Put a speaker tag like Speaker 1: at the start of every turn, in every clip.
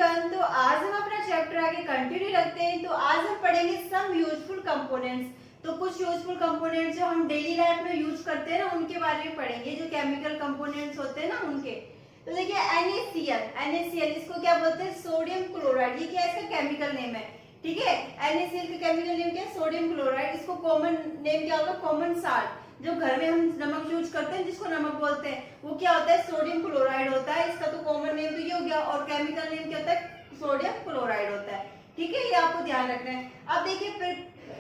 Speaker 1: Everyone, तो आज हम अपना चैप्टर आगे कंटिन्यू रखते हैं। तो आज हम पढ़ेंगे सम यूजफुल कंपोनेंट्स। तो कुछ यूजफुल कंपोनेंट्स जो हम डेली लाइफ में यूज करते हैं ना, उनके बारे में पढ़ेंगे, जो केमिकल कंपोनेंट्स होते हैं ना उनके। तो देखिए NaCl इसको क्या बोलते हैं? Sodium chloride. ये क्या है? इसका केमिकल नेम है। ठीक है, NaCl का केमिकल नेम क्या है? Sodium chloride. इसको कॉमन नेम क्या होगा? Common salt. जो घर में हम नमक यूज करते हैं, जिसको नमक बोलते हैं, वो क्या होता है? सोडियम क्लोराइड होता है। इसका तो कॉमन नेम तो ये हो गया, और केमिकल नेम क्या होता है? सोडियम क्लोराइड होता है। ठीक है, ये आपको ध्यान रखना है। अब देखिए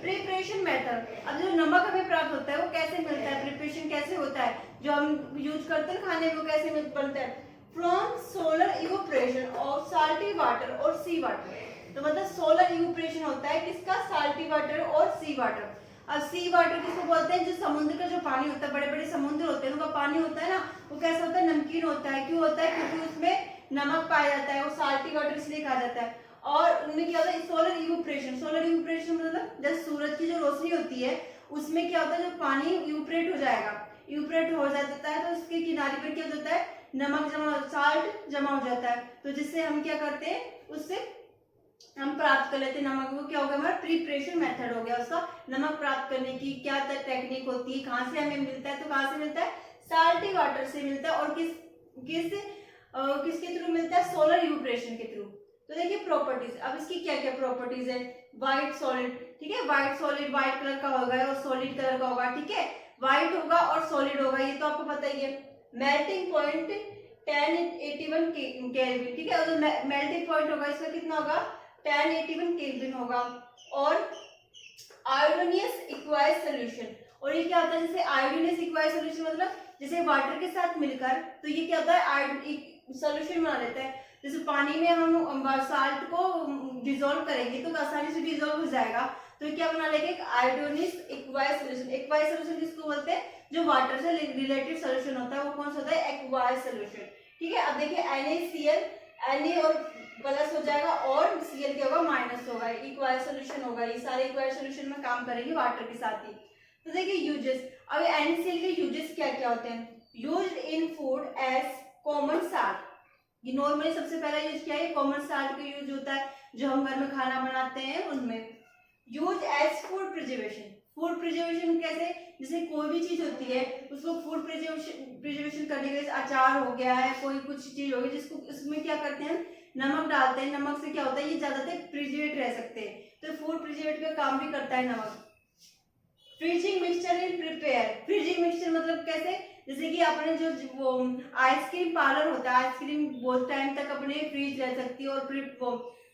Speaker 1: प्रिपरेशन मेथड। अब जो नमक हमें प्राप्त होता है वो कैसे मिलता है? प्रिपरेशन कैसे होता है? जो हम यूज करते हैं खाने में, वो कैसे बनता है? From solar evaporation of salty water और सी वाटर। तो मतलब सोलर इवोपरेशन होता है किसका? साल्टी वाटर और सी वाटर। अब सी वाटर किसको बोलते हैं? जो समुद्र का जो पानी होता है, बड़े बड़े समुद्र होते हैं, उनका पानी होता है ना, वो कैसा होता है? नमकीन होता है। क्यों होता है? क्योंकि उसमें नमक पाया जाता है, वो साल्टी वाटर इसलिए कहा जाता है। और उनमें क्या होता है? सोलर इवोपरेशन मतलब जब सूरज की जो रोशनी होती है, उसमें क्या होता है? जो पानी इवोपरेट हो जाएगा, इवोपरेट हो जाता है, तो उसके किनारे पर क्या होता है? नमक साल्ट जमा हो जाता है। तो जिससे हम क्या करते हैं? उससे हम प्राप्त कर लेते हैं नमक। वो क्या हो गया? हमारा प्रिपरेशन मेथड हो गया उसका। नमक प्राप्त करने की क्या टेक्निक होती है? कहाँ से हमें मिलता है? तो कहाँ से मिलता है? साल्टी वाटर से मिलता है। और किसके थ्रू मिलता है? सोलर इवोपरेशन के थ्रू। तो देखिए प्रॉपर्टीज। अब इसकी क्या क्या प्रॉपर्टीज है? White solid. ठीक है, व्हाइट सॉलिड व्हाइट कलर का होगा और सॉलिड कलर का होगा। ठीक है, व्हाइट होगा और सॉलिड होगा, ये तो आपको पता ही है। Melting point 1081 kelvin. ठीक है, और मेल्टिंग पॉइंट होगा इसका कितना होगा? 1081 केल्विन होगा। और आयोडीनियस एक्वायस सॉल्यूशन। और ये क्या होता है? जैसे आयोडीनियस एक्वायस सॉल्यूशन मतलब जैसे वाटर के साथ मिलकर, तो ये क्या होता है? सॉल्यूशन बना लेता है। जैसे पानी में हम साल्ट को डिसॉल्व करेंगे तो आसानी से डिसॉल्व हो जाएगा। तो ये क्या बना लेंगे? एक आयोडीनियस एक्वायस सॉल्यूशन। एक्वायस सॉल्यूशन किसको बोलते हैं? जो वाटर से रिलेटेड सॉल्यूशन होता है, वो कौन सा होता है? Aqueous solution. ठीक है, अब देखिए NaCl, Na और प्लस हो जाएगा और Cl क्या होगा? माइनस होगा। इक्वाइस सॉल्यूशन होगा। ये सारे इक्वाइस सॉल्यूशन में काम करेंगे वाटर के साथ ही। तो देखिए यूजेस। अब NaCl के यूजेस क्या क्या होते हैं? Used in food as common salt. ये नॉर्मली सबसे पहला यूज क्या है? कॉमन साल्ट का यूज होता है, जो हम घर में खाना बनाते हैं उनमें। Use as food preservation. Food preservation कैसे? जैसे कोई भी चीज होती है, उसको फूड प्रिजर्वेशन करने के लिए, अचार हो गया है, कोई कुछ चीज होगी जिसको उसमें क्या करते हैं? नमक डालते हैं। नमक से क्या होता है? ये ज्यादातर प्रिजर्वेट रह सकते हैं, तो फूड प्रिजर्वेट का काम भी करता है नमक। Freezing mixture in prepare. Freezing mixture मतलब कैसे? जैसे कि अपने जो वो आइसक्रीम पार्लर होता है, आइसक्रीम बहुत टाइम तक अपने फ्रीज रह सकती है, और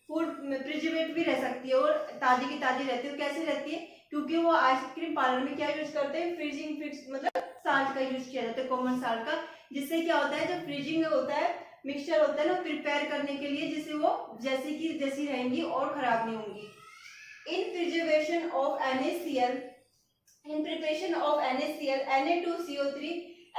Speaker 1: फूड प्रिजर्वेट भी रह सकती है, और ताजी की ताजी रहती है। और कैसे रहती है? क्योंकि वो आइसक्रीम पार्लर में क्या यूज करते हैं? फ्रीजिंग फिक्स मतलब साल्ट का यूज किया जाता है, कॉमन साल्ट का। जिससे क्या होता है? जो फ्रीजिंग में होता है, मिक्सचर होता है ना, प्रिपेयर करने के लिए, जिससे वो जैसी रहेंगी और खराब नहीं होंगी। In preservation of NaCl, in preparation of NaCl, Na2CO3,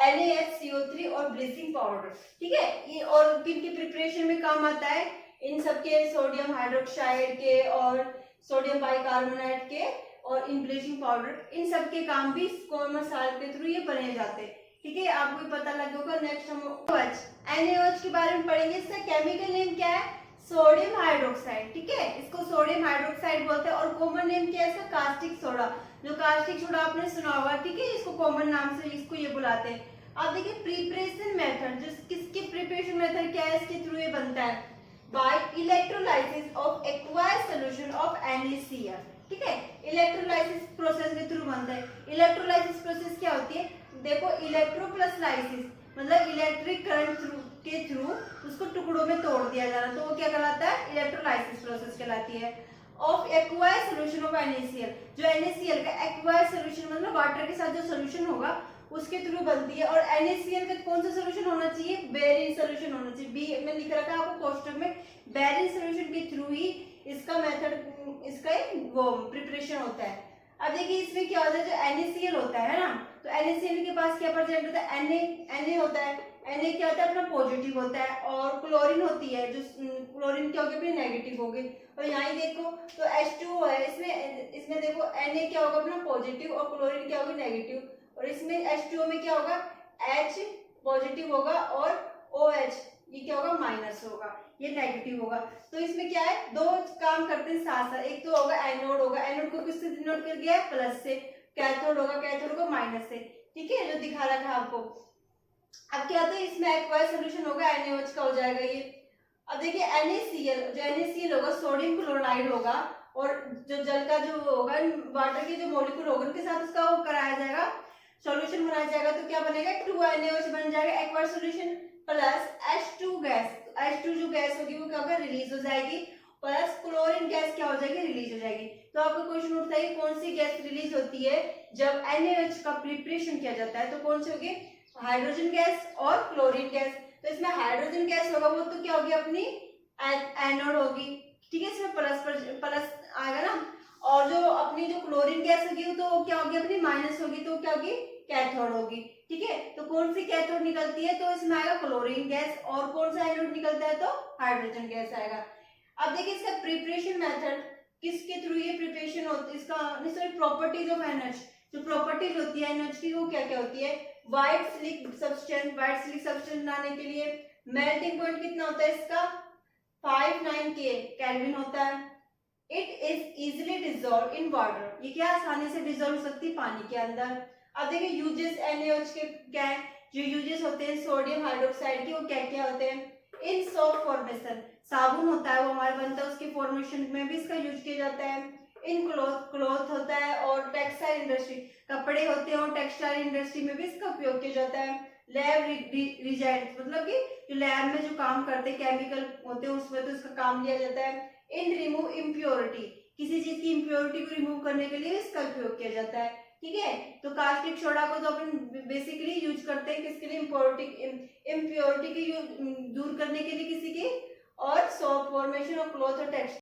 Speaker 1: NaHCO3 और ब्लीचिंग पाउडर। ठीक है, ये और किनके प्रिपरेशन में काम आता है? इन सबके, सोडियम हाइड्रोक्साइड के और सोडियम बाइकार्बोनेट के और इन ब्लीचिंग पाउडर, इन सब के काम भी कॉमन साल्ट के थ्रू ये बने जाते हैं। ठीक है, आपको पता लग होगा। नेक्स्ट हम NaOH के बारे में पढ़ेंगे। इसका केमिकल नेम क्या है? Sodium hydroxide. ठीक है, इसको सोडियम हाइड्रोक्साइड बोलते हैं। और कॉमन नेम क्या है इसका? Caustic soda. जो कास्टिक सोडा आपने सुना होगा। ठीक है, इसको कॉमन नाम से इसको ये बुलाते हैं। अब देखिए प्रिपरेशन मेथड। जो किसके प्रिपरेशन मेथड क्या है? इसके थ्रू ये बनता है by electrolysis of aqueous solution of NaCl। ठीक है, इलेक्ट्रोलाइसिस प्रोसेस के थ्रू बनता है। इलेक्ट्रोलाइसिस प्रोसेस क्या होती है? देखो, इलेक्ट्रो प्लस लाइसिस मतलब इलेक्ट्रिक करंट के थ्रू उसको टुकड़ों में तोड़ दिया जाना, तो वो क्या कहलाता है? इलेक्ट्रोलाइसिस प्रोसेस कहलाती है। Of aqueous solution of NaCl। जो NaCl का एक्वायस सॉल्यूशन मतलब वाटर के साथ जो सॉल्यूशन होगा उसके थ्रू बनती है। और NaCl का कौन सा सॉल्यूशन होना चाहिए? बेरिन सॉल्यूशन होना चाहिए। बी में लिख रखा है आपको कोष्टक में। बेरिन सॉल्यूशन के थ्रू ही इसका मेथड, इसका वो प्रिपरेशन होता है। अब देखिए इसमें क्या होता है? जो NaCl होता है ना, तो NaCl के पास क्या प्रेजेंट होता है? Na होता है। Na क्या होता है? अपना पॉजिटिव होता है। और क्लोरीन होती है, जो क्लोरीन क्या होगी? अपनी नेगेटिव होगी। और यहाँ देखो तो H2O है, इसमें देखो Na क्या होगा? अपना पॉजिटिव, और क्लोरीन क्या होगी? नेगेटिव। और इसमें H2O में क्या होगा? H पॉजिटिव होगा और OH ये क्या होगा? माइनस होगा। ये नेगेटिव होगा। तो इसमें क्या है, दो काम करते हैं साथ साथ। एक तो होगा एनोड होगा, एनोड को किससे डिनोट कर गया है, प्लस से। कैथोड होगा, कैथोड को माइनस से, ठीक है, जो दिखा रखा है आपको। अब क्या होता है, इसमें एक्वायर्ड सॉल्यूशन होगा NaOH का हो जाएगा ये। अब देखिए NaCl, जो NaCl होगा सोडियम क्लोराइड होगा, और जो जल का जो होगा, वाटर के जो मॉलिक्यूल होगा उनके साथ उसका वो कराया जाएगा, सॉल्यूशन बनाया जाएगा। तो क्या बनेगा, 2NaOH बन जाएगा acquired solution, plus H2 gas. H2 जो गैस होगी वो क्या होगा, रिलीज हो जाएगी, प्लस क्लोरीन गैस क्या हो जाएगी, रिलीज हो जाएगी। तो आपका क्वेश्चन उठता है कौन सी गैस रिलीज होती है जब NaOH का प्रिपरेशन किया जाता है, तो कौन सी होगी, हाइड्रोजन गैस और क्लोरीन गैस। तो इसमें हाइड्रोजन गैस होगा वो तो क्या होगी, अपनी एनोड होगी, ठीक है, इसमें प्लस आएगा ना, और जो अपनी जो क्लोरीन गैस होगी तो वो क्या होगी, अपनी माइनस होगी, तो क्या होगी, कैथोड होगी, ठीक है। तो कौन सी कैथोड निकलती है, तो इसमें आएगा क्लोरीन गैस, और कौन सा एनोड निकलता है, तो हाइड्रोजन गैस आएगा। अब देखिए इसका प्रिपरेशन मेथड, किसके थ्रू ये प्रिपरेशन होती है, इसका सॉरी प्रॉपर्टीज ऑफ NH, जो प्रॉपर्टीज होती है NH की वो क्या क्या होती है, व्हाइट सिलिक सब्सटेंस, व्हाइट सिलिक सब्सटेंस बनाने के लिए मेल्टिंग पॉइंट कितना होता है इसका, 59 केल्विन होता है। It is easily dissolve in water, ये क्या आसानी से डिजोल्व हो सकती है पानी के अंदर। अब देखिए यूजेस NaOH के क्या है, जो यूजेस होते हैं सोडियम हाइड्रोक्साइड के, वो क्या क्या होते हैं, इन सोप फॉर्मेशन, साबुन होता है वो हमारा बनता है, उसके फॉर्मेशन में भी इसका यूज किया जाता है। इन क्लॉथ होता है, और टेक्सटाइल इंडस्ट्री, कपड़े होते हैं और टेक्सटाइल इंडस्ट्री में भी इसका उपयोग किया जाता है। लैब रिजेंट्स, मतलब कि जो लैब में जो काम करते हैं केमिकल होते हैं उसमें तो इसका काम लिया जाता है। इन रिमूव इम्प्योरिटी, किसी चीज की इम्प्योरिटी को रिमूव करने के लिए इसका उपयोग किया जाता है, ठीक है। तो कास्टिक सोडा को तो अपन बेसिकली यूज करते हैं किसके लिए, इम्प्योरिटी की दूर करने के लिए किसी की, और सोप फॉर्मेशन और क्लॉथ और टेक्सटाइल